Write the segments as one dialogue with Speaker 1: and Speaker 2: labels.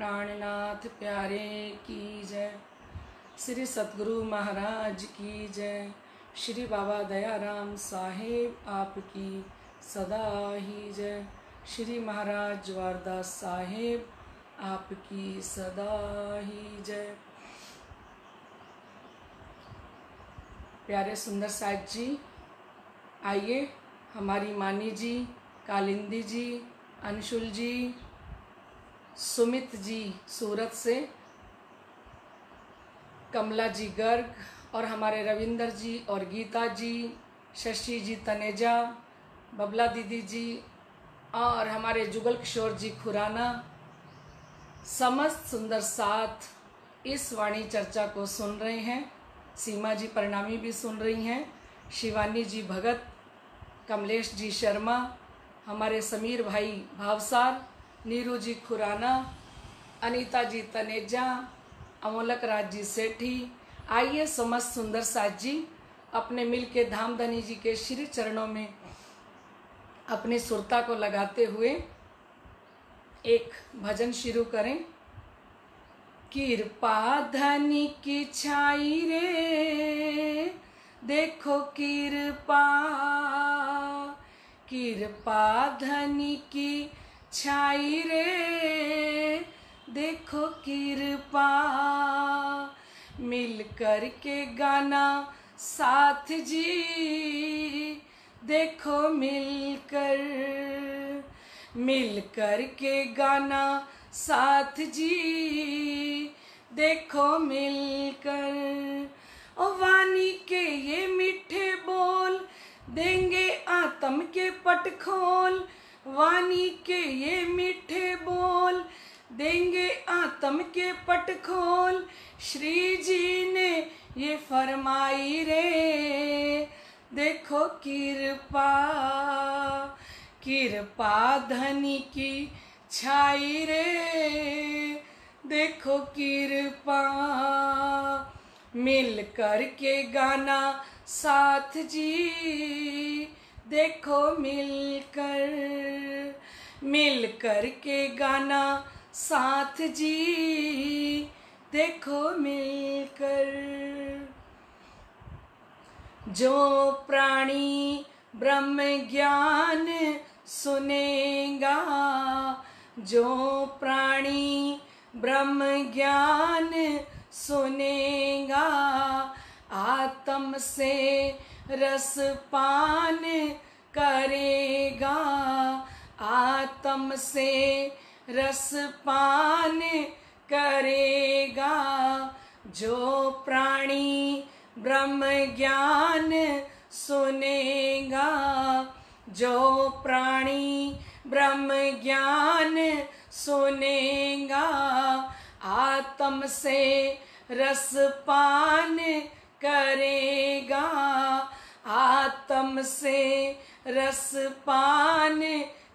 Speaker 1: प्राणनाथ प्यारे की जय। श्री सतगुरु महाराज की जय। श्री बाबा दयाराम साहेब आपकी सदा ही जय। श्री महाराज जवारदास साहेब आपकी सदा ही जय। प्यारे सुंदर साहिब जी, आइए हमारी मानी जी, कालिंदी जी, अंशुल जी, सुमित जी सूरत से, कमला जी गर्ग और हमारे रविंदर जी और गीता जी, शशि जी तनेजा, बबला दीदी जी और हमारे जुगल किशोर जी खुराना, समस्त सुंदर साथ इस वाणी चर्चा को सुन रहे हैं। सीमा जी परिणामी भी सुन रही हैं, शिवानी जी भगत, कमलेश जी शर्मा, हमारे समीर भाई भावसार, नीरू जी खुराना, अनीता जी तनेजा, अमोलक राज जी सेठी। आइए समस्त सुंदर साथ जी अपने मिल के धामधनी जी के श्री चरणों में अपनी सुरता को लगाते हुए एक भजन शुरू करें। कृपा धनी की छाई रे, देखो कृपा, कृपा धनी की छाई रे, देखो कृपा, मिल कर के गाना साथ जी, देखो मिलकर के गाना साथ जी, देखो मिलकर। ओ वाणी के ये मीठे बोल देंगे आत्म के पट खोल, वाणी के ये मीठे बोल देंगे आत्म के पट खोल। श्री जी ने ये फरमाई रे, देखो कृपा, कृपा धनी की छाई रे, देखो कृपा, मिल कर के गाना साथ जी, देखो मिलकर के गाना साथ जी, देखो मिलकर। जो प्राणी ब्रह्म ज्ञान सुनेगा, जो प्राणी ब्रह्म ज्ञान सुनेगा, आत्म से रस पान करेगा, आत्म से रस पान करेगा। जो प्राणी ब्रह्म ज्ञान सुनेगा, जो प्राणी ब्रह्म ज्ञान सुनेगा, आत्म से रस पान करेगा, आत्म से रस पान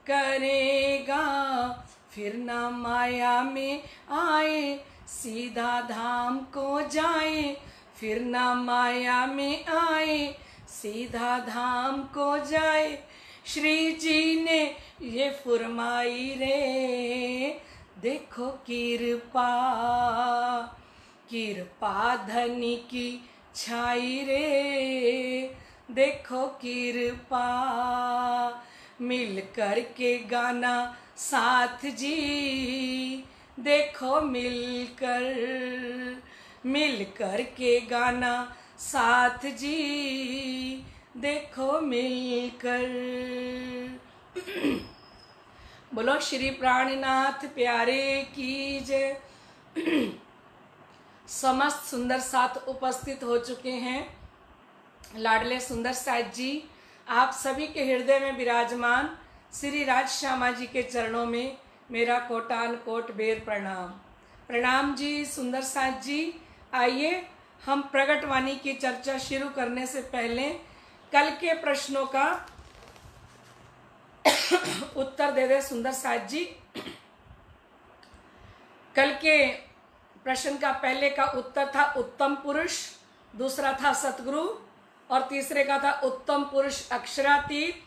Speaker 1: करेगा। फिर ना माया में आए, सीधा धाम को जाए, फिर ना माया में आए, सीधा धाम को जाए। श्री जी ने ये फरमाई रे, देखो कृपा, कृपा धनी की छाई रे, देखो कृपा, मिल कर के गाना साथ जी, देखो मिलकर के गाना साथ जी, देखो मिलकर। बोलो श्री प्राणनाथ प्यारे की जय। समस्त सुंदर साथ उपस्थित हो चुके हैं। लाडले सुंदर साथ जी, आप सभी के हृदय में विराजमान श्री राज श्यामा जी के चरणों में मेरा कोटान कोट बेर प्रणाम। प्रणाम जी सुंदर साथ जी। आइए हम प्रगट वाणी की चर्चा शुरू करने से पहले कल के प्रश्नों का उत्तर दे दे सुंदर साथ जी। कल के प्रश्न का पहले का उत्तर था उत्तम पुरुष, दूसरा था सतगुरु और तीसरे का था उत्तम पुरुष अक्षरातीत,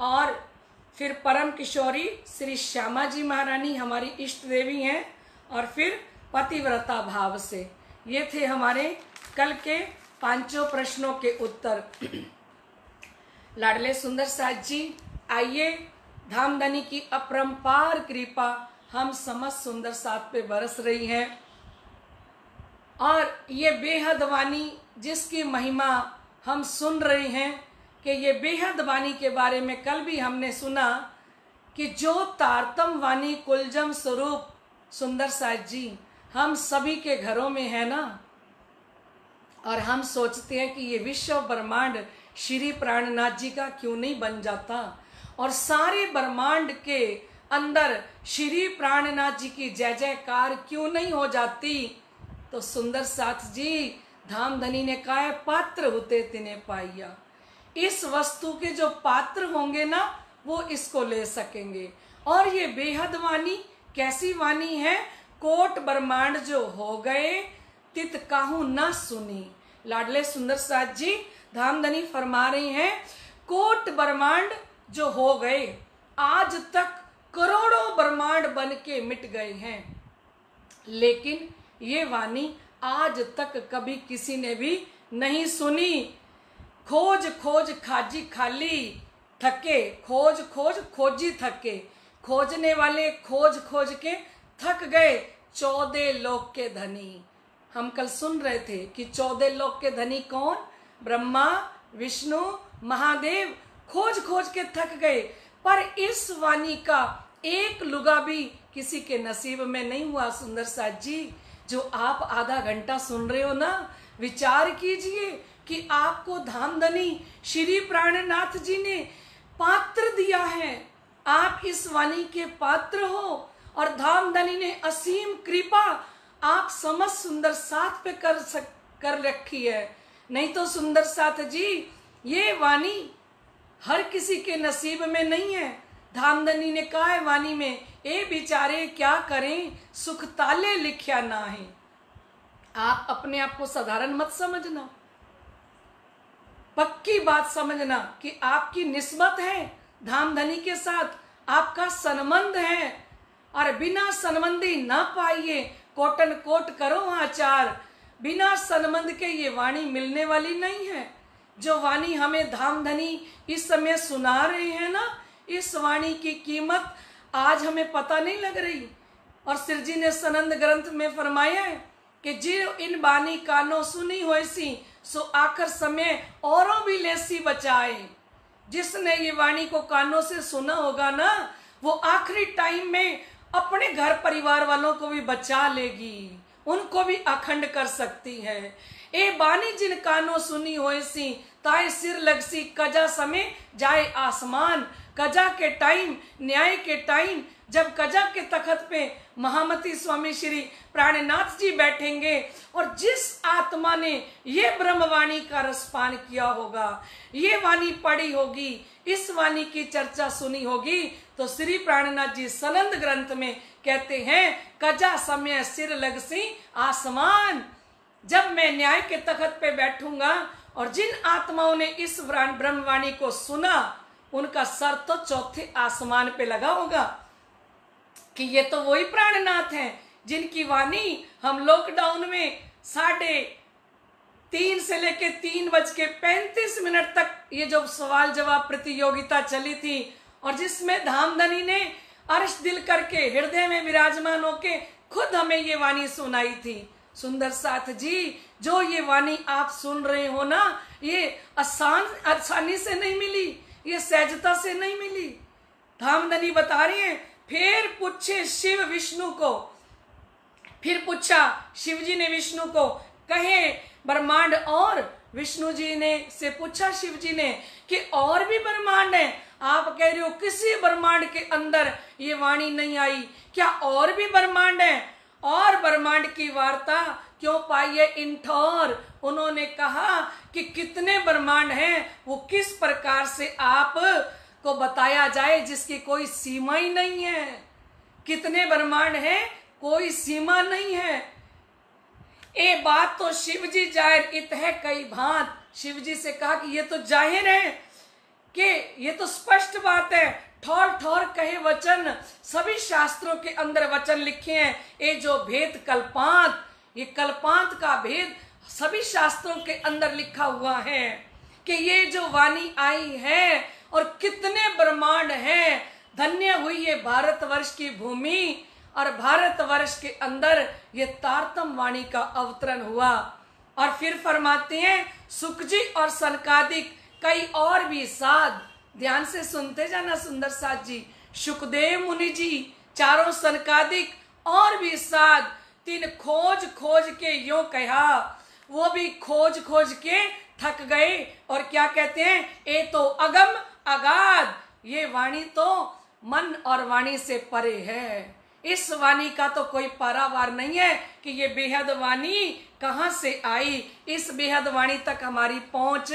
Speaker 1: और फिर परम किशोरी श्री श्यामा जी महारानी हमारी इष्ट देवी हैं, और फिर पतिव्रता भाव से। ये थे हमारे कल के पांचों प्रश्नों के उत्तर। लाडले सुंदर साथ जी, आइए धामधनी की अपरंपार कृपा हम समस्त सुंदर साथ पे बरस रही है, और ये बेहद वाणी जिसकी महिमा हम सुन रहे हैं कि ये बेहद वाणी के बारे में कल भी हमने सुना कि जो तारतम वाणी कुलजम स्वरूप सुंदर साथ जी हम सभी के घरों में है ना, और हम सोचते हैं कि ये विश्व ब्रह्मांड श्री प्राणनाथ जी का क्यों नहीं बन जाता, और सारे ब्रह्मांड के अंदर श्री प्राणनाथ जी की जय जयकार क्यों नहीं हो जाती। तो सुंदर साथ जी धामधनी ने कहा है, पात्र होते तिन्हें पाइया। इस वस्तु के जो पात्र होंगे ना वो इसको ले सकेंगे। और ये बेहद वाणी कैसी वाणी है, कोट ब्रह्मांड जो हो गए तित काहू न सुनी। लाडले सुंदर साथ जी धामधनी फरमा रही हैं, कोट ब्रह्मांड जो हो गए, आज तक करोड़ों ब्रह्मांड बन के मिट गए हैं, लेकिन ये वाणी आज तक कभी किसी ने भी नहीं सुनी। खोज खोज खाजी खाली थके, खोज खोज खोजी थके, खोजने वाले खोज खोज के थक गए 14 लोक के धनी। हम कल सुन रहे थे कि 14 लोक के धनी कौन, ब्रह्मा विष्णु महादेव, खोज खोज के थक गए, पर इस वाणी का एक लुगा भी किसी के नसीब में नहीं हुआ। सुंदर साथ जी जो आप आधा घंटा सुन रहे हो ना, विचार कीजिए कि आपको धामधनी श्री प्राणनाथ जी ने पात्र दिया है, आप इस वाणी के पात्र हो, और धामधनी ने असीम कृपा आप समस्त सुंदर साथ पे कर रखी है। नहीं तो सुंदर साथ जी ये वाणी हर किसी के नसीब में नहीं है। धामधनी ने कहा है वाणी में, ए बिचारे क्या करें सुख ताले लिख्या ना है। आप अपने आप को साधारण मत समझना, पक्की बात समझना कि आपकी निस्बत है धामधनी के साथ, आपका संबंध है, और बिना संबंधी ना पाइए कोटन कोट करो आचार। बिना संबंध के ये वाणी मिलने वाली नहीं है। जो वाणी हमें धामधनी इस समय सुना रहे हैं ना, इस वाणी की कीमत आज हमें पता नहीं लग रही। और सिर जी ने सनंद ग्रंथ में फरमाया है कि जो इन बानी कानों सुनी होइसी, सो आखिर समय औरों भी लेसी बचाए। जिसने ये वाणी को कानों से सुना होगा ना, वो आखिरी टाइम में अपने घर परिवार वालों को भी बचा लेगी, उनको भी अखंड कर सकती है। ए बानी जिन कानों सुनी होइसी, ताए सिर लगसी कजा समय जाए आसमान। कजा के टाइम, न्याय के टाइम, जब कजा के तखत पे महामती स्वामी श्री प्राणनाथ जी बैठेंगे, और जिस आत्मा ने ये ब्रह्मवाणी का रसपान किया होगा, ये वाणी पढ़ी होगी, इस वाणी की चर्चा सुनी होगी, तो श्री प्राणनाथ जी सनंद ग्रंथ में कहते हैं, कजा समय सिर लगसी आसमान। जब मैं न्याय के तखत पे बैठूंगा और जिन आत्माओं ने इस ब्रह्मवाणी को सुना, उनका सर तो चौथे आसमान पे लगा होगा कि ये तो वही प्राणनाथ हैं जिनकी वाणी हम लॉकडाउन में 3:30 से लेके 3:35 तक ये जो सवाल जवाब प्रतियोगिता चली थी, और जिसमें धामधनी ने अर्श दिल करके हृदय में विराजमान होके खुद हमें ये वाणी सुनाई थी। सुंदर साथ जी जो ये वाणी आप सुन रहे हो ना, ये आसानी से नहीं मिली, ये सहजता से नहीं मिली। धामधनी बता रही है, फिर पूछे शिव विष्णु को, फिर पूछा शिव जी ने विष्णु को, कहे ब्रह्मांड, और विष्णु जी ने से पूछा शिव जी ने कि और भी ब्रह्मांड है, आप कह रहे हो किसी ब्रह्मांड के अंदर ये वाणी नहीं आई, क्या और भी ब्रह्मांड है? और ब्रह्मांड की वार्ता क्यों पाइए इन ठौर। उन्होंने कहा कि कितने ब्रह्मांड हैं वो किस प्रकार से आप को बताया जाए, जिसकी कोई सीमा ही नहीं है। कितने ब्रह्मांड हैं, कोई सीमा नहीं है। ए बात तो शिव जी जाहिर इत है कई भांत। शिव जी से कहा कि ये तो जाहिर है, कि ये तो स्पष्ट बात है, ठोर ठोर कहे वचन, सभी शास्त्रों के अंदर वचन लिखे हैं। ये जो भेद कल्पांत, ये कल्पांत का भेद सभी शास्त्रों के अंदर लिखा हुआ है कि ये जो वाणी आई है और कितने ब्रह्मांड हैं। धन्य हुई ये भारतवर्ष की भूमि, और भारतवर्ष के अंदर ये तारतम वाणी का अवतरण हुआ। और फिर फरमाते हैं सुखजी और सनकादिक कई और भी साध, ध्यान से सुनते जाना सुंदर साथ जी, सुखदेव मुनि जी, चारों सनकादिक और भी साध, तीन खोज खोज के यूं कहा, वो भी खोज खोज के थक गए। और क्या कहते हैं, ये तो अगम अगाध, ये वाणी तो मन और वाणी से परे है। इस वाणी का तो कोई पारावार नहीं है कि ये बेहद वाणी कहां से आई। इस बेहद वाणी तक हमारी पहुंच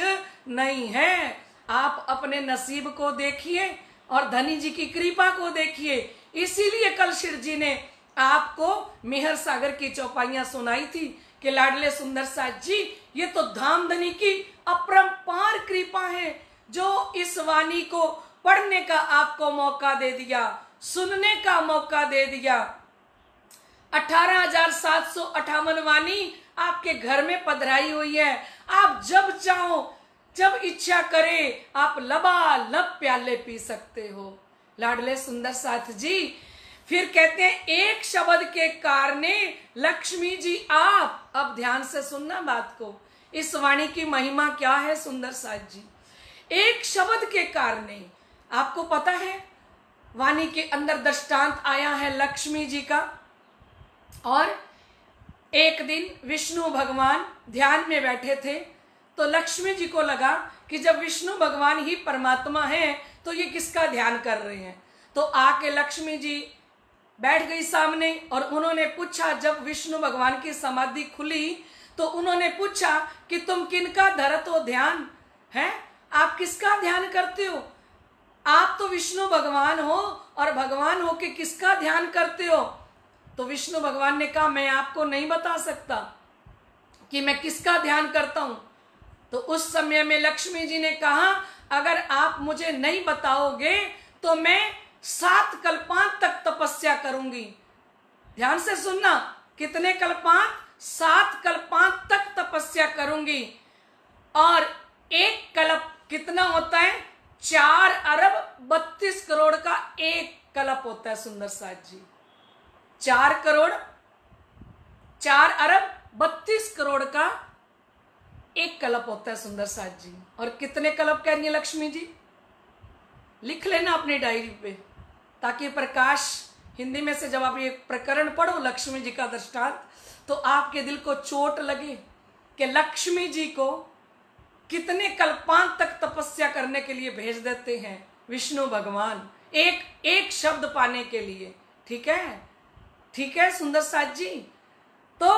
Speaker 1: नहीं है। आप अपने नसीब को देखिए और धनी जी की कृपा को देखिए। इसीलिए कल शिव जी ने आपको मेहर सागर की चौपाइयां सुनाई थी कि लाडले सुंदर साथ जी, ये तो धामधनी की अपरंपार कृपा है जो इस वाणी को पढ़ने का आपको मौका दे दिया, सुनने का मौका दे दिया। 18,758 वाणी आपके घर में पधराई हुई है। आप जब चाहो, जब इच्छा करे, आप लबालब प्याले पी सकते हो। लाडले सुंदर साथ जी फिर कहते हैं एक शब्द के कारणे लक्ष्मी जी आप, अब ध्यान से सुनना बात को, इस वाणी की महिमा क्या है सुंदर साथ जी। एक शब्द के कारणे, आपको पता है वाणी के अंदर दृष्टांत आया है लक्ष्मी जी का। और एक दिन विष्णु भगवान ध्यान में बैठे थे तो लक्ष्मी जी को लगा कि जब विष्णु भगवान ही परमात्मा हैं तो ये किसका ध्यान कर रहे हैं। तो आके लक्ष्मी जी बैठ गई सामने और उन्होंने पूछा, जब विष्णु भगवान की समाधि खुली तो उन्होंने पूछा कि तुम किनका धरत हो ध्यान है, आप किसका ध्यान करते हो, आप तो विष्णु भगवान हो और भगवान हो के किसका ध्यान करते हो। तो विष्णु भगवान ने कहा मैं आपको नहीं बता सकता कि मैं किसका ध्यान करता हूं। तो उस समय में लक्ष्मी जी ने कहा अगर आप मुझे नहीं बताओगे तो मैं 7 कल्पांत तक तपस्या करूंगी। ध्यान से सुनना, कितने कल्पांत, 7 कल्पांत तक तपस्या करूंगी। और एक कल्प कितना होता है, 4 अरब 32 करोड़ का एक कल्प होता है सुंदर साथ जी। 4 अरब 32 करोड़ का एक कल्प होता है सुंदर साथ जी। और कितने कल्प कह रही है लक्ष्मी जी, लिख लेना अपनी डायरी पे, ताकि प्रकाश हिंदी में से जब आप ये प्रकरण पढ़ो लक्ष्मी जी का दृष्टांत तो आपके दिल को चोट लगे कि लक्ष्मी जी को कितने कल्पांत तक तपस्या करने के लिए भेज देते हैं विष्णु भगवान, एक शब्द पाने के लिए। ठीक है, ठीक है सुंदर साथ जी। तो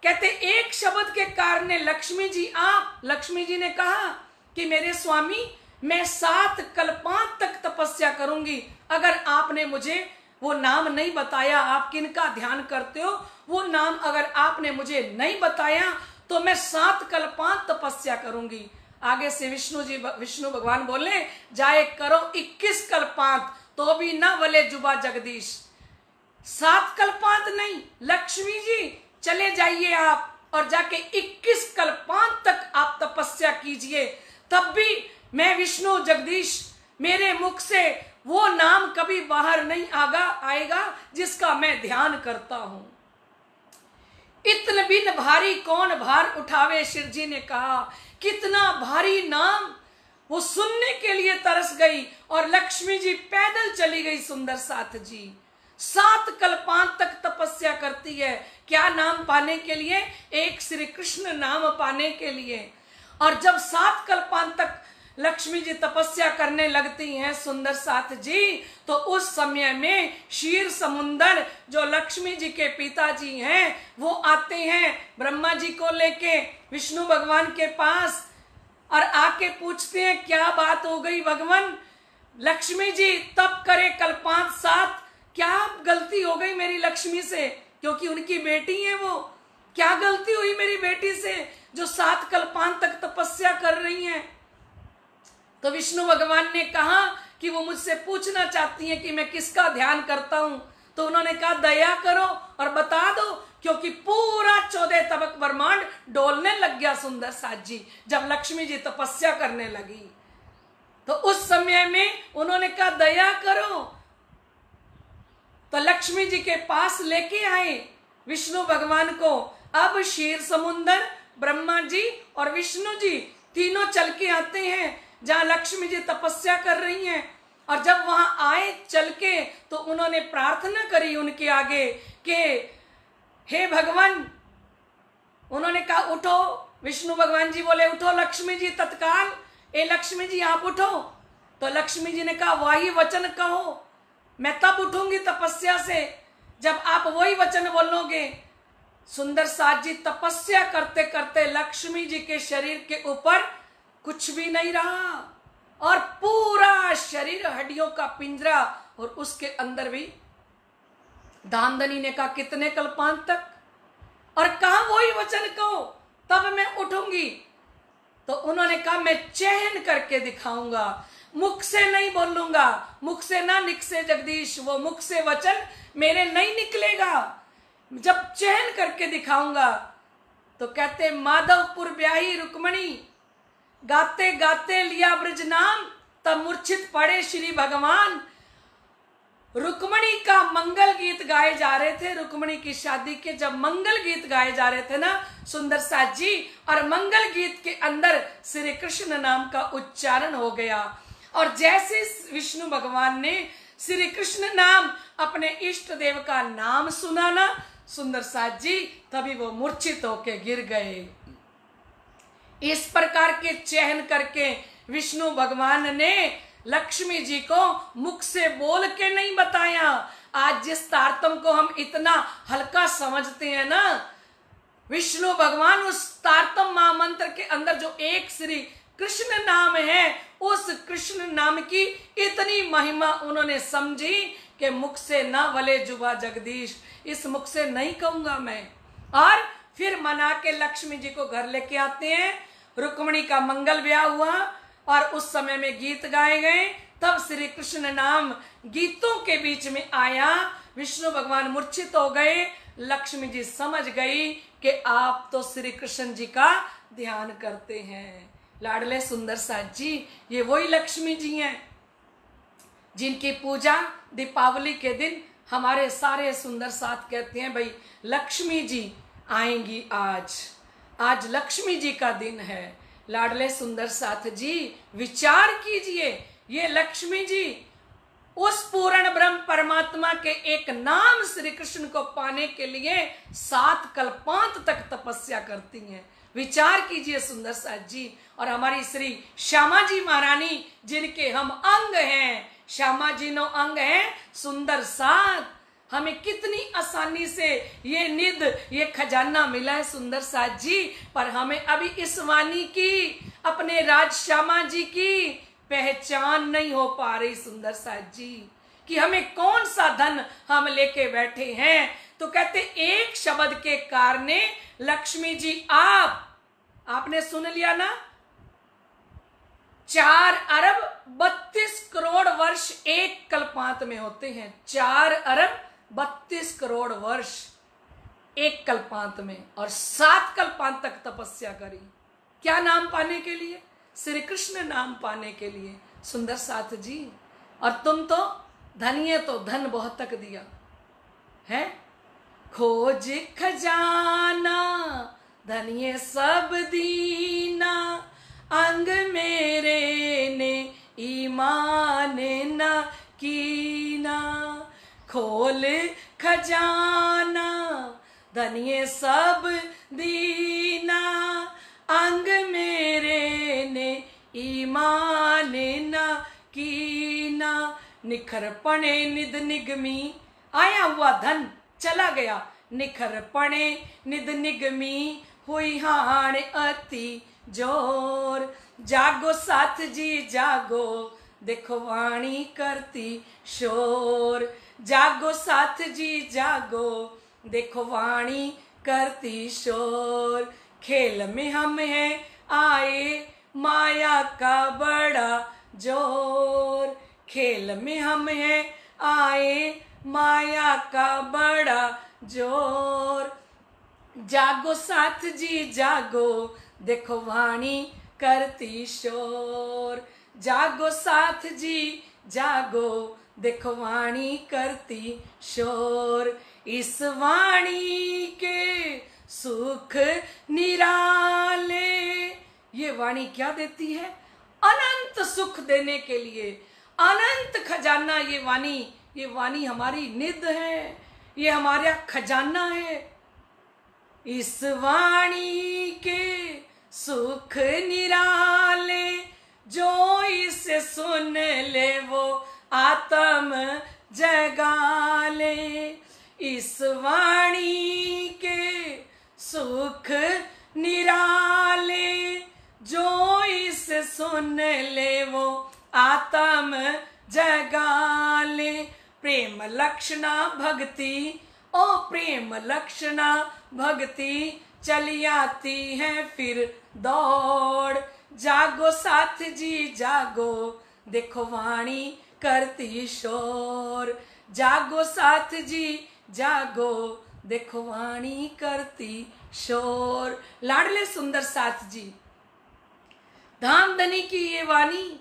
Speaker 1: कहते एक शब्द के कारण लक्ष्मी जी आप, लक्ष्मी जी ने कहा कि मेरे स्वामी मैं 7 कल्पांत तक तपस्या करूंगी। अगर आपने मुझे वो नाम नहीं बताया, आप किनका ध्यान करते हो, वो नाम अगर आपने मुझे नहीं बताया तो मैं 7 कल्पांत तपस्या करूंगी। आगे से विष्णु भगवान बोले जाए करो 21 कल्पांत तो भी ना वले जुबा जगदीश। 7 कल्पांत नहीं, लक्ष्मी जी चले जाइए आप और जाके 21 कल्पांत तक आप तपस्या कीजिए, तब भी मैं विष्णु जगदीश, मेरे मुख से वो नाम कभी बाहर नहीं आएगा जिसका मैं ध्यान करता हूं। इतन बिन भारी कौन भार उठावे, शिव जी ने कहा कितना भारी नाम। वो सुनने के लिए तरस गई और लक्ष्मी जी पैदल चली गई सुंदर साथ जी। 7 कल्पांत तक तपस्या करती है, क्या नाम पाने के लिए, एक श्री कृष्ण नाम पाने के लिए। और जब 7 कल्पांत तक लक्ष्मी जी तपस्या करने लगती हैं सुंदर साथ जी, तो उस समय में क्षीर समुंदर जो लक्ष्मी जी के पिताजी हैं वो आते हैं ब्रह्मा जी को लेके विष्णु भगवान के पास और आके पूछते हैं क्या बात हो गई भगवान। लक्ष्मी जी तप करे कल्पांत 7, क्या गलती हो गई मेरी लक्ष्मी से, क्योंकि उनकी बेटी है वो, क्या गलती हुई मेरी बेटी से जो 7 कल्पांत तक तपस्या कर रही हैं। तो विष्णु भगवान ने कहा कि वो मुझसे पूछना चाहती हैं कि मैं किसका ध्यान करता हूं, तो उन्होंने कहा दया करो और बता दो, क्योंकि पूरा 14 तबक ब्रह्मांड डोलने लग गया सुंदर साथ जी जब लक्ष्मी जी तपस्या करने लगी। तो उस समय में उन्होंने कहा दया करो, तो लक्ष्मी जी के पास लेके आए विष्णु भगवान को। अब क्षीर समुंदर, ब्रह्मा जी और विष्णु जी तीनों चल के आते हैं जहां लक्ष्मी जी तपस्या कर रही हैं। और जब वहां आए चल के, तो उन्होंने प्रार्थना करी उनके आगे कि हे भगवान, उन्होंने कहा उठो। विष्णु भगवान जी बोले उठो लक्ष्मी जी तत्काल, ए लक्ष्मी जी आप उठो। तो लक्ष्मी जी ने कहा वही वचन कहो, मैं तब उठूंगी तपस्या से जब आप वही वचन बोलोगे। सुंदर साथ जी तपस्या करते करते लक्ष्मी जी के शरीर के ऊपर कुछ भी नहीं रहा और पूरा शरीर हड्डियों का पिंजरा, और उसके अंदर भी धामधनी ने कहा कितने कल्पांत तक, और कहा वही वचन कहो तब मैं उठूंगी। तो उन्होंने कहा मैं चयन करके दिखाऊंगा, मुख से नहीं बोलूंगा, मुख से ना निकसे जगदीश, वो मुख से वचन मेरे नहीं निकलेगा, जब चयन करके दिखाऊंगा। तो कहते माधवपुर ब्याही रुक्मणी, गाते गाते लिया ब्रज नाम, तब मूर्छित पड़े श्री भगवान। रुक्मणी का मंगल गीत गाए जा रहे थे, रुक्मणी की शादी के जब मंगल गीत गाए जा रहे थे ना सुंदर साथ जी, और मंगल गीत के अंदर श्री कृष्ण नाम का उच्चारण हो गया। और जैसे विष्णु भगवान ने श्री कृष्ण नाम अपने इष्ट देव का नाम सुना ना सुंदर साथ जी, तभी वो मूर्छित होके गिर गए। इस प्रकार के चयन करके विष्णु भगवान ने लक्ष्मी जी को मुख से बोल के नहीं बताया। आज जिस तारतम को हम इतना हल्का समझते हैं ना, विष्णु भगवान उस तारतम महामंत्र के अंदर जो एक श्री कृष्ण नाम है, उस कृष्ण नाम की इतनी महिमा उन्होंने समझी कि मुख से ना वले जुबा जगदीश, इस मुख से नहीं कहूंगा मैं। और फिर मना के लक्ष्मी जी को घर लेके आते हैं, रुक्मणी का मंगल ब्याह हुआ और उस समय में गीत गाए गए, तब श्री कृष्ण नाम गीतों के बीच में आया। विष्णु भगवान मूर्छित हो गए, लक्ष्मी जी समझ गई कि आप तो श्री कृष्ण जी का ध्यान करते हैं। लाडले सुंदर साथ जी, ये वही लक्ष्मी जी हैं जिनकी पूजा दीपावली के दिन हमारे सारे सुंदर साथ कहते हैं भाई लक्ष्मी जी आएंगी आज लक्ष्मी जी का दिन है। लाडले सुंदर साथ जी विचार कीजिए, ये लक्ष्मी जी उस पूर्ण ब्रह्म परमात्मा के एक नाम श्री कृष्ण को पाने के लिए 7 कल्पांत तक तपस्या करती हैं। विचार कीजिए सुंदर साथ जी। और हमारी श्री श्यामा जी महारानी जिनके हम अंग हैं, श्यामा जी नो अंग हैं सुंदर साथ, हमें कितनी आसानी से ये निध ये खजाना मिला है सुंदर साथ जी। पर हमें अभी इस वाणी की, अपने राज श्यामा जी की पहचान नहीं हो पा रही सुंदर साथ जी, कि हमें कौन सा धन हम लेके बैठे हैं। तो कहते एक शब्द के कारण लक्ष्मी जी आपने सुन लिया ना, 4 अरब 32 करोड़ वर्ष एक कल्पांत में होते हैं। 4 अरब 32 करोड़ वर्ष एक कल्पांत में, और 7 कल्पांत तक तपस्या करी। क्या नाम पाने के लिए? श्री कृष्ण नाम पाने के लिए सुंदर साथ जी। और तुम तो धनिये, तो धन बहुत तक दिया है। खोज खजाना धनिये सब दीना, अंग मेरे ने ईमान न कीना। खोल खजाना धनिये सब दीना, अंग मेरे ने ईमान न कीना। निखरपणे निध निगमी, आया हुआ धन चला गया। निखरपणे निध निगमी, हुई हाण अति जोर। जागो साथ जी जागो, देखो वाणी करती शोर। जागो साथ जी जागो, देखो वाणी करती शोर। खेल में हम हैं आए, माया का बड़ा जोर। खेल में हम हैं आए, माया का बड़ा जोर। जागो साथ जी जागो, देखो वाणी करती शोर। जागो साथ जी जागो, देखो वाणी करती शोर। इस वाणी के सुख निराले। ये वाणी क्या देती है? अनंत सुख देने के लिए, अनंत खजाना। ये वाणी हमारी निध है, ये हमारा खजाना है। इस वाणी के सुख निराले, जो इसे सुन ले वो आत्म जगा ले। इस वाणी के सुख निराले, जो इसे सुन ले वो आत्म जगा ले। प्रेम लक्षणा भक्ति, ओ प्रेम लक्षणा भक्ति, चली आती है फिर दौड़। जागो साथ जी जागो, देखो वाणी करती शोर। जागो साथ जी जागो, देखो वाणी करती शोर। लाडले सुंदर साथ जी, धामधनी की ये वाणी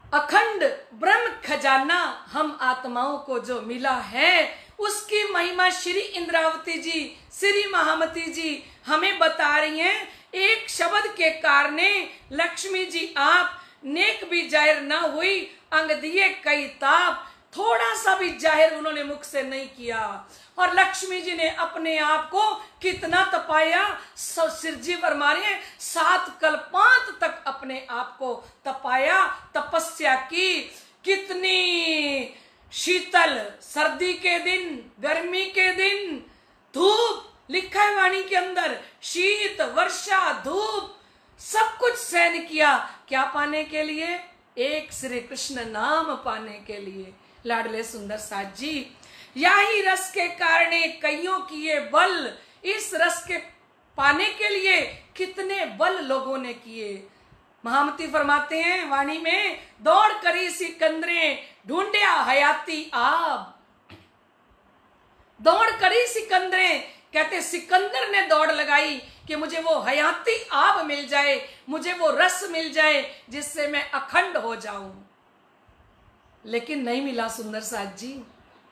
Speaker 1: अखंड ब्रह्म खजाना हम आत्माओं को जो मिला है, उसकी महिमा श्री इंद्रावती जी, श्री महामती जी हमें बता रही हैं। एक शब्द के कारण लक्ष्मी जी आप नेक भी जाहिर ना हुई, अंग दिए कई ताप। थोड़ा सा भी जाहिर उन्होंने मुख से नहीं किया। और लक्ष्मी जी ने अपने आप को कितना तपाया। शिव जी फरमा रहे हैं 7 कल्पांत तक अपने आप को तपाया, तपस्या की। कितनी शीतल सर्दी के दिन, गर्मी के दिन, धूप लिखा है वाणी के अंदर, शीत वर्षा धूप सब कुछ सहन किया। क्या पाने के लिए? एक श्री कृष्ण नाम पाने के लिए। लाडले सुंदर साथ जी, यही रस के कारण कईयों किए बल। इस रस के पाने के लिए कितने बल लोगों ने किए। महामती फरमाते हैं वाणी में, दौड़ करी सिकंदरे, ढूंढया हयाती आब। दौड़ करी सिकंदरे, कहते सिकंदर ने दौड़ लगाई कि मुझे वो हयाती आब मिल जाए, मुझे वो रस मिल जाए जिससे मैं अखंड हो जाऊं। लेकिन नहीं मिला सुंदर साथ जी,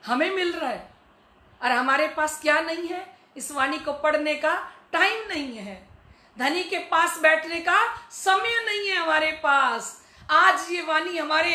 Speaker 1: हमें मिल रहा है। और हमारे पास क्या नहीं है? इस वाणी को पढ़ने का टाइम नहीं है, धनी के पास बैठने का समय नहीं है हमारे पास। आज ये वाणी हमारे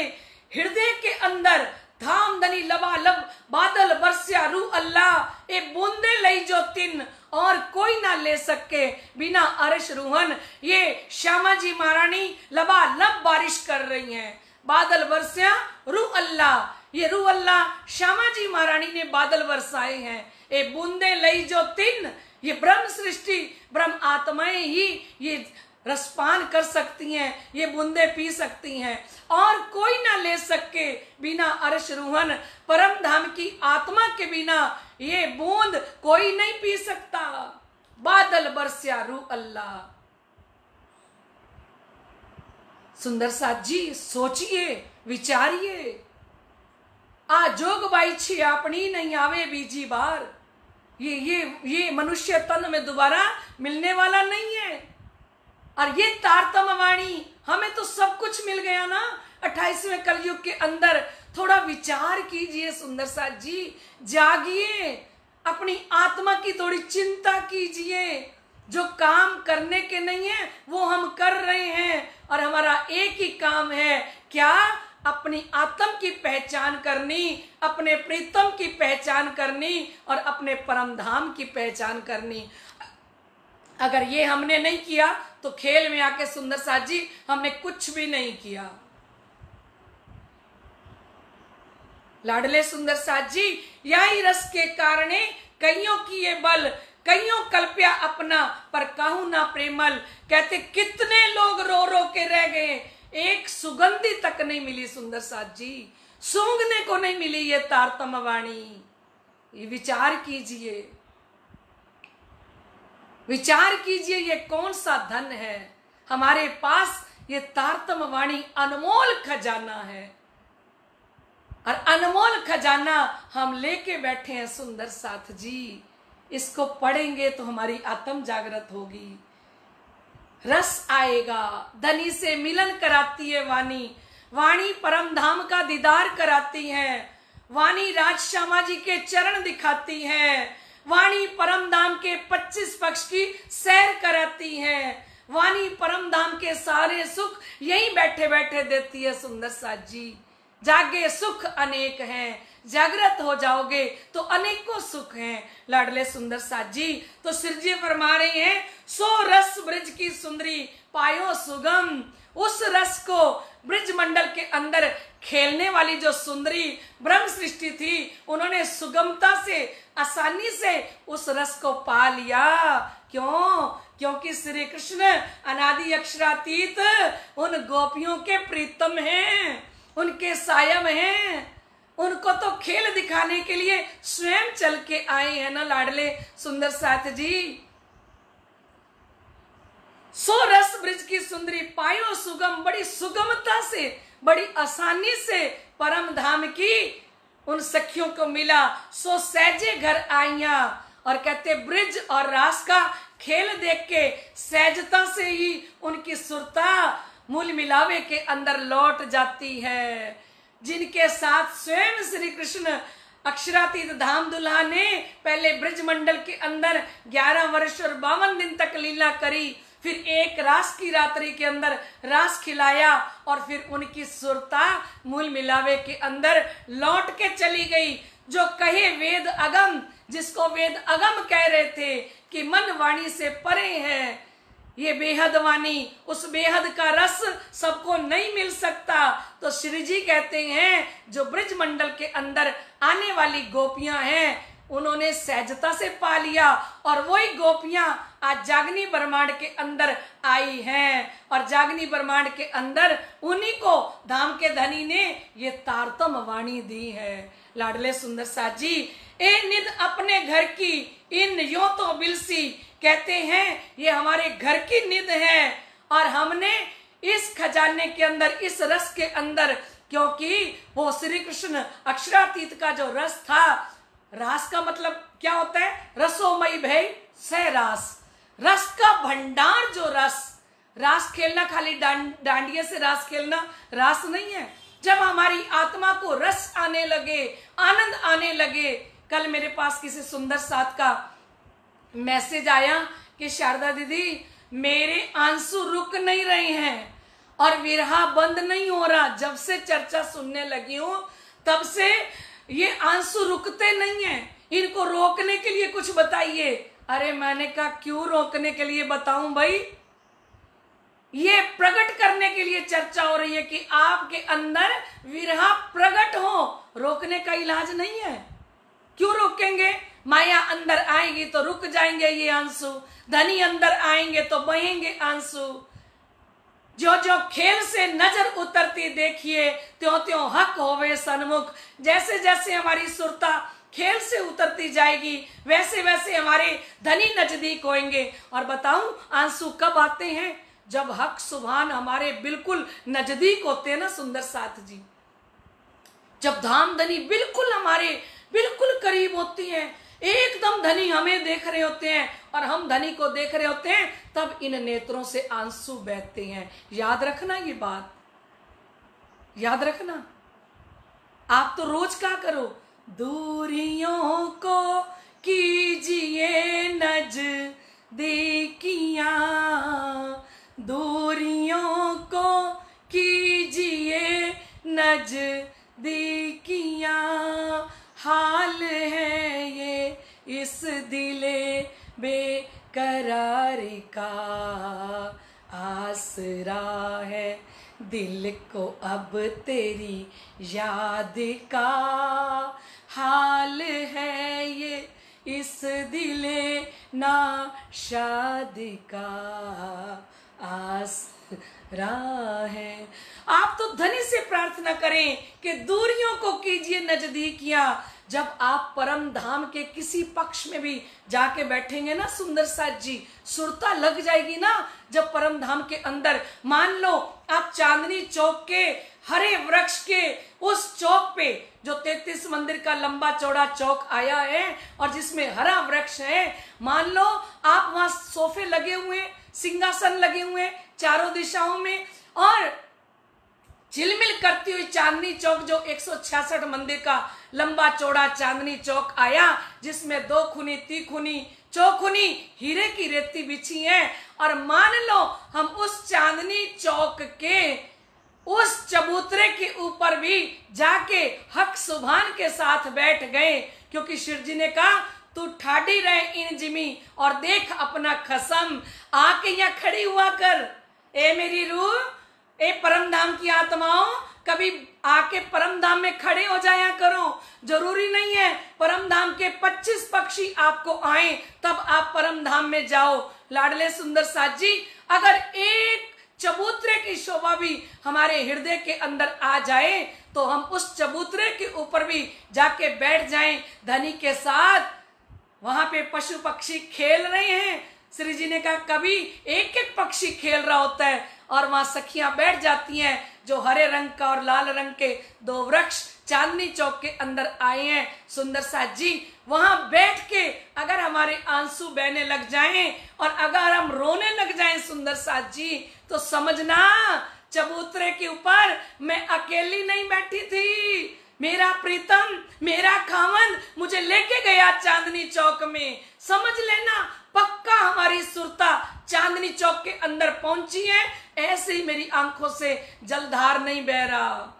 Speaker 1: हृदय के अंदर धाम धनी लबालब बादल बरस्या रू अल्लाह ए बूंदे लई जो तिन और कोई ना ले सके बिना अर्श रूहन। ये श्यामा जी महारानी लबालब बारिश कर रही हैं, बादल बरस्या रू अल्लाह। ये रू अल्लाह श्यामा जी महारानी ने बादल बरसाए हैं। ए बूंदे लई जो तिन, ये ब्रह्म सृष्टि ब्रह्म आत्माएं ही ये रसपान कर सकती हैं, ये बूंदे पी सकती हैं और कोई ना ले सके बिना अर्श रूहन। परम धाम की आत्मा के बिना ये बूंद कोई नहीं पी सकता। बादल बरस्या रू अल्लाह। सुंदर साथ जी सोचिए, विचारिए। आ जोग बाई छी अपनी नहीं आवे बीजी बार। ये मनुष्य तन में दोबारा मिलने वाला नहीं है। और ये तारतम वाणी, हमें तो सब कुछ मिल गया ना 28वें कलयुग के अंदर। थोड़ा विचार कीजिए सुंदर साथ जी, जागिए, अपनी आत्मा की थोड़ी चिंता कीजिए। जो काम करने के नहीं है वो हम कर रहे हैं और हमारा एक ही काम है, क्या? अपनी आत्म की पहचान करनी, अपने प्रीतम की पहचान करनी और अपने परम धाम की पहचान करनी। अगर ये हमने नहीं किया तो खेल में आके सुंदर साथ जी हमने कुछ भी नहीं किया। लाडले सुंदर साथ जी, यही रस के कारण कईयों की ये बल, कईयों कल्प्या अपना पर कहूं ना प्रेमल। कहते कितने लोग रो रो के रह गए, एक सुगंधी तक नहीं मिली सुंदर साथ जी, सूंघने को नहीं मिली ये तारतम वाणी। ये विचार कीजिए, विचार कीजिए, ये कौन सा धन है हमारे पास? ये तारतम वाणी अनमोल खजाना है, और अनमोल खजाना हम लेके बैठे हैं सुंदर साथ जी। इसको पढ़ेंगे तो हमारी आत्म जागृत होगी, रस आएगा। धनी से मिलन कराती है वाणी, वाणी परम धाम का दीदार कराती है, वाणी राज श्यामा जी के चरण दिखाती है, वाणी परम धाम के 25 पक्ष की सैर कराती है, वाणी परम धाम के सारे सुख यही बैठे बैठे देती है सुंदर साथ जी। जागे सुख अनेक हैं, जागृत हो जाओगे तो अनेकों सुख हैं लाडले सुंदर साथ जी। तो सिरजी फरमा रहे हैं, सो रस ब्रज की सुंदरी पायो सुगम। उस रस को ब्रज मंडल के अंदर खेलने वाली जो सुंदरी ब्रह्म सृष्टि थी, उन्होंने सुगमता से, आसानी से उस रस को पा लिया। क्यों? क्योंकि श्री कृष्ण अनादि अक्षरातीत उन गोपियों के प्रीतम हैं, उनके सायम हैं। उनको तो खेल दिखाने के लिए स्वयं चल के आए हैं ना लाडले सुंदर साथ जी। सो रस ब्रज की सुंदरी पायो सुगम, बड़ी सुगमता से, बड़ी आसानी से परम धाम की उन सखियों को मिला। सो सहजे घर आईया, और कहते ब्रज और रास का खेल देख के सहजता से ही उनकी सुरता मूल मिलावे के अंदर लौट जाती है। जिनके साथ स्वयं श्री कृष्ण अक्षरातीत धाम दुल्हा ने पहले ब्रज मंडल के अंदर 11 वर्ष और 52 दिन तक लीला करी, फिर एक रास की रात्रि के अंदर रास खिलाया, और फिर उनकी सुरता मूल मिलावे के अंदर लौट के चली गई। जो कहे वेद अगम, जिसको वेद अगम कह रहे थे कि मन वाणी से परे है, ये बेहद वाणी, उस बेहद का रस सबको नहीं मिल सकता। तो श्री जी कहते हैं, जो ब्रज मंडल के अंदर आने वाली गोपियां हैं, उन्होंने सहजता से पा लिया, और वही गोपियां आज जागनी ब्रह्मांड के अंदर आई हैं, और जागनी ब्रह्मांड के अंदर उन्हीं को धाम के धनी ने ये तारतम वाणी दी है लाडले सुंदर साथ जी। ए निध अपने घर की इन यो तो बिलसी, कहते हैं ये हमारे घर की निध है, और हमने इस खजाने के अंदर, इस रस के अंदर, क्योंकि वो श्री कृष्ण अक्षरातीत का जो रस था, रास का मतलब क्या होता है? रसोमयी भय सह रास, रस का भंडार। जो रास खेलना खाली डांडिये से रास खेलना रास नहीं है। जब हमारी आत्मा को रस आने लगे, आनंद आने लगे। कल मेरे पास किसी सुंदर साथ का मैसेज आया कि शारदा दीदी, मेरे आंसू रुक नहीं रहे हैं और विरहा बंद नहीं हो रहा। जब से चर्चा सुनने लगी हूं तब से ये आंसू रुकते नहीं हैं, इनको रोकने के लिए कुछ बताइए। अरे मैंने कहा क्यों रोकने के लिए बताऊं भाई, ये प्रकट करने के लिए चर्चा हो रही है कि आपके अंदर विरहा प्रकट हो, रोकने का इलाज नहीं है। क्यों रोकेंगे? माया अंदर आएगी तो रुक जाएंगे ये आंसू, धनी अंदर आएंगे तो बहेंगे आंसू। जो जो खेल से नजर उतरती देखिए, त्यों त्यों हक होवे सन्मुख। जैसे जैसे हमारी सुरता खेल से उतरती जाएगी, वैसे वैसे हमारे धनी नजदीक होंगे। और बताऊं आंसू कब आते हैं? जब हक सुभान हमारे बिल्कुल नजदीक होते हैं ना सुंदर साथ जी। जब धाम धनी बिल्कुल हमारे बिल्कुल करीब होती हैं, एकदम धनी हमें देख रहे होते हैं और हम धनी को देख रहे होते हैं, तब इन नेत्रों से आंसू बहते हैं। याद रखना ये बात, याद रखना। आप तो रोज क्या करो, दूरियों को कीजिए नजदीकियां, दूरियों को कीजिए नजदीकियां, हाल है ये इस दिले बेकरारी का, आसरा है दिल को अब तेरी याद का, हाल है ये इस दिले ना शादी का, आसरा है। आप तो धनी से प्रार्थना करें कि दूरियों को कीजिए नजदीकियां। जब आप परम धाम के किसी पक्ष में भी जाके बैठेंगे ना सुंदर साथ जी, सुरता लग जाएगी ना। जब परम धाम के अंदर मान लो आप चांदनी चौक के हरे वृक्ष के उस चौक पे, जो 33 मंदिर का लंबा चौड़ा चौक आया है और जिसमें हरा वृक्ष है, मान लो आप वहां सोफे लगे हुए, सिंहासन लगे हुए चारों दिशाओं में, और झिलमिल करती हुई चांदनी चौक, जो 166 मंदिर का लंबा चौड़ा चांदनी चौक आया, जिसमें 2 खूनी 3 खूनी चौखुनी हीरे की रेती बिछी है, और मान लो हम उस चांदनी चौक के उस चबूतरे के ऊपर भी जाके हक सुभान के साथ बैठ गए, क्योंकि शिव जी ने कहा तू ठाडी रहे इन जिमी और देख अपना खसम, आके यहाँ खड़ी हुआ कर। ए मेरी रूह, ए परम धाम की आत्माओं, कभी आके परम धाम में खड़े हो जाया करो। जरूरी नहीं है परम धाम के 25 पक्षी आपको आए तब आप परम धाम में जाओ। लाडले सुंदर साथ जी, अगर एक चबूतरे की शोभा भी हमारे हृदय के अंदर आ जाए तो हम उस चबूतरे के ऊपर भी जाके बैठ जाएं धनी के साथ। वहां पे पशु पक्षी खेल रहे हैं, श्री जी ने कहा कभी एक एक पक्षी खेल रहा होता है और वहां सखियां बैठ जाती हैं, जो हरे रंग का और लाल रंग के 2 वृक्ष चांदनी चौक के अंदर आए हैं सुंदर साथ जी। वहां बैठ के अगर हमारे आंसू बहने लग जाएं और अगर हम रोने लग जाएं सुंदर साथ जी, तो समझना चबूतरे के ऊपर मैं अकेली नहीं बैठी थी, मेरा प्रीतम, मेरा खावन मुझे लेके गया चांदनी चौक में। समझ लेना पक्का हमारी सुरता चांदनी चौक के अंदर पहुंची है, ऐसे ही मेरी आंखों से जलधार नहीं बह रहा।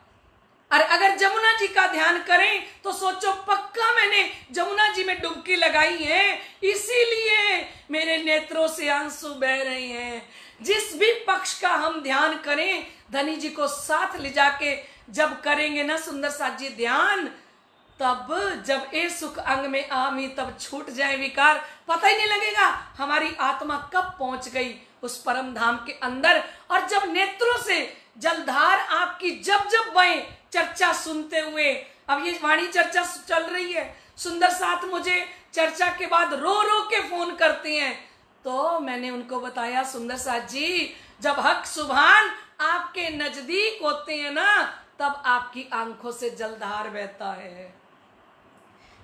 Speaker 1: और अगर जमुना जी का ध्यान करें तो सोचो पक्का मैंने जमुना जी में डुबकी लगाई है, इसीलिए मेरे नेत्रों से आंसू बह रहे हैं। जिस भी पक्ष का हम ध्यान करें, धनी जी को साथ ले जाके जब करेंगे ना सुंदर साथ जी ध्यान, तब जब ए सुख अंग में आमी तब छूट जाए विकार, पता ही नहीं लगेगा हमारी आत्मा कब पहुंच गई उस परम धाम के अंदर। और जब नेत्रों से जलधार आपकी जब जब बहे चर्चा सुनते हुए, अब ये वाणी चर्चा चल रही है, सुंदर साथ मुझे चर्चा के बाद रो रो के फोन करते हैं, तो मैंने उनको बताया सुंदर साथ जी, जब हक सुभान आपके नजदीक होते हैं ना, तब आपकी आंखों से जलधार बहता है।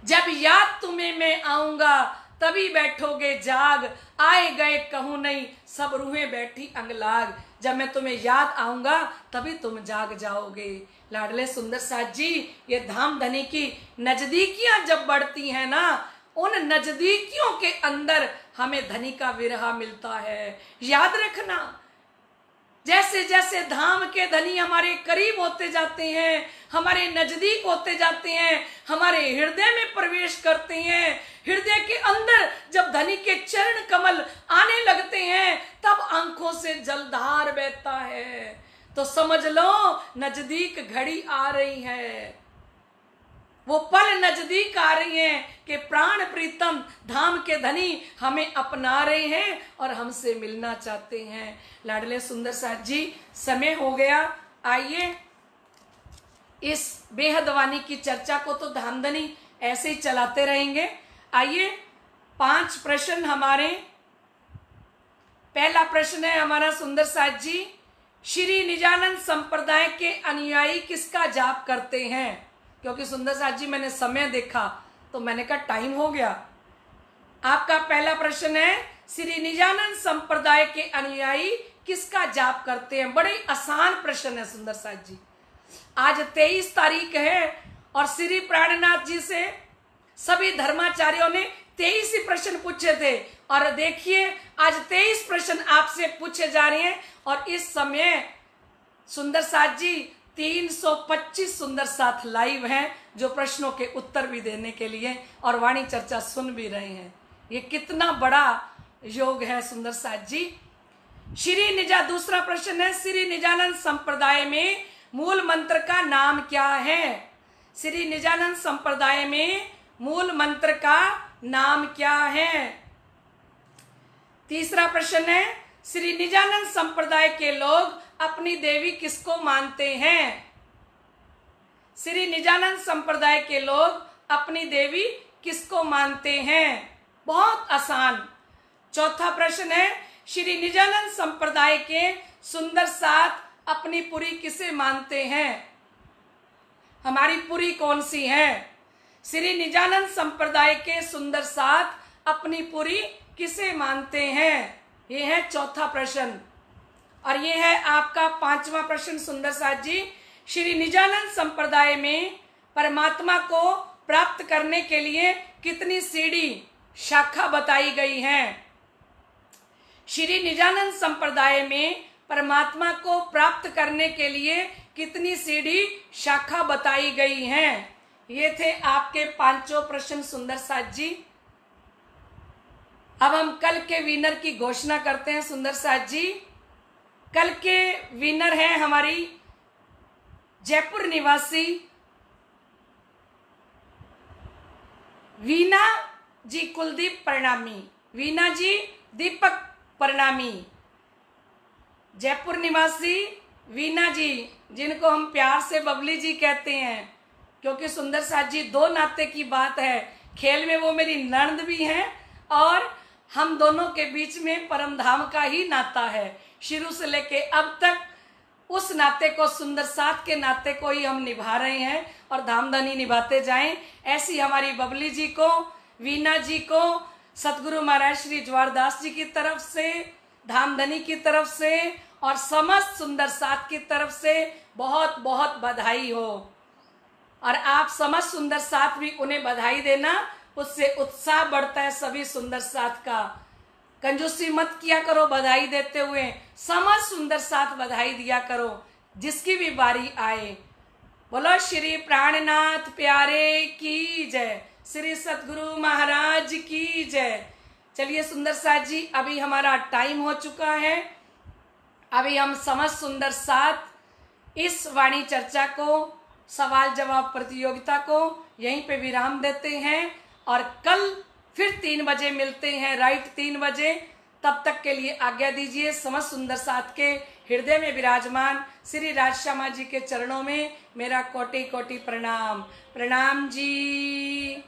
Speaker 1: जब याद तुम्हें मैं आऊंगा तभी बैठोगे जाग, आए गए कहूं नहीं सब रूहें बैठी अंगलाग। जब मैं तुम्हें याद आऊंगा तभी तुम जाग जाओगे। लाडले सुंदर साथ जी, ये धाम धनी की नजदीकियां जब बढ़ती हैं ना, उन नजदीकियों के अंदर हमें धनी का विरहा मिलता है। याद रखना, जैसे जैसे धाम के धनी हमारे करीब होते जाते हैं, हमारे नजदीक होते जाते हैं, हमारे हृदय में प्रवेश करते हैं, हृदय के अंदर जब धनी के चरण कमल आने लगते हैं, तब आंखों से जलधार बहता है। तो समझ लो नजदीक घड़ी आ रही है, वो पल नजदीक आ रही है कि प्राण प्रीतम धाम के धनी हमें अपना रहे हैं और हमसे मिलना चाहते हैं। लाडले सुंदर साथ जी, समय हो गया, आइए इस बेहद वाणी की चर्चा को तो धामधनी ऐसे ही चलाते रहेंगे। आइए 5 प्रश्न हमारे। पहला प्रश्न है हमारा सुंदर साथ जी, श्री निजानंद संप्रदाय के अनुयायी किसका जाप करते हैं? क्योंकि सुंदर साथ जी मैंने समय देखा तो मैंने कहा टाइम हो गया। आपका पहला प्रश्न है, श्री निजानंद संप्रदाय के अनुयायी किसका जाप करते हैं? बड़े आसान प्रश्न है सुंदर साथ जी। आज 23 तारीख है और श्री प्राणनाथ जी से सभी धर्माचार्यों ने 23 ही प्रश्न पूछे थे, और देखिए आज 23 प्रश्न आपसे पूछे जा रहे हैं। और इस समय सुंदर साथ जी 325 सुंदर साथ लाइव हैं, जो प्रश्नों के उत्तर भी देने के लिए और वाणी चर्चा सुन भी रहे हैं। ये कितना बड़ा योग है सुंदर साथ जी। दूसरा प्रश्न है, श्री निजानंद संप्रदाय में मूल मंत्र का नाम क्या है? श्री निजानंद संप्रदाय में मूल मंत्र का नाम क्या है? तीसरा प्रश्न है, श्री निजानंद संप्रदाय के लोग अपनी देवी किसको मानते हैं? श्री निजानंद संप्रदाय के लोग अपनी देवी किसको मानते हैं? बहुत आसान। चौथा प्रश्न है, श्री निजानंद संप्रदाय के सुंदर सात अपनी पुरी किसे मानते हैं? हमारी पुरी कौन सी है? श्री निजानंद संप्रदाय के सुंदर सात अपनी पुरी किसे मानते हैं? ये है चौथा प्रश्न। और ये है आपका पांचवा प्रश्न सुंदर साथ जी। श्री निजानंद संप्रदाय में परमात्मा को प्राप्त करने के लिए कितनी सीढ़ी शाखा बताई गई हैं? श्री निजानंद संप्रदाय में परमात्मा को प्राप्त करने के लिए कितनी सीढ़ी शाखा बताई गई हैं? ये थे आपके पांचों प्रश्न सुंदर साथ जी। अब हम कल के विनर की घोषणा करते हैं सुंदर साथ जी। कल के विनर हैं हमारी जयपुर निवासी वीना जी कुलदीप प्रणामी। वीना जी दीपक प्रणामी। जयपुर निवासी वीना जी, जिनको हम प्यार से बबली जी कहते हैं, क्योंकि सुंदर साथ जी दो नाते की बात है। खेल में वो मेरी ननद भी हैं और हम दोनों के बीच में परम धाम का ही नाता है। शुरू से लेके अब तक उस नाते को, सुंदर साथ के नाते को ही हम निभा रहे हैं और धामधनी निभाते जाएं। ऐसी हमारी बबली जी को, वीना जी को सतगुरु महाराज श्री ज्वारदास जी की तरफ से, धामधनी की तरफ से और समस्त सुंदर साथ की तरफ से बहुत बहुत बधाई हो। और आप समस्त सुंदर साथ भी उन्हें बधाई देना, उससे उत्साह बढ़ता है सभी सुंदर साथ का। कंजूसी मत किया करो बधाई देते हुए, समस्त सुंदर साथ बधाई दिया करो जिसकी भी बारी आए। बोलो श्री प्राणनाथ प्यारे की जय, श्री सतगुरु महाराज की जय। चलिए सुंदर साथ जी, अभी हमारा टाइम हो चुका है। अभी हम समस्त सुंदर साथ इस वाणी चर्चा को, सवाल जवाब प्रतियोगिता को यहीं पे विराम देते हैं और कल फिर 3 बजे मिलते हैं, राइट 3 बजे। तब तक के लिए आज्ञा दीजिए। समस्त सुंदर साथ के हृदय में विराजमान श्री राजश्यामा जी के चरणों में मेरा कोटि कोटि प्रणाम। प्रणाम जी।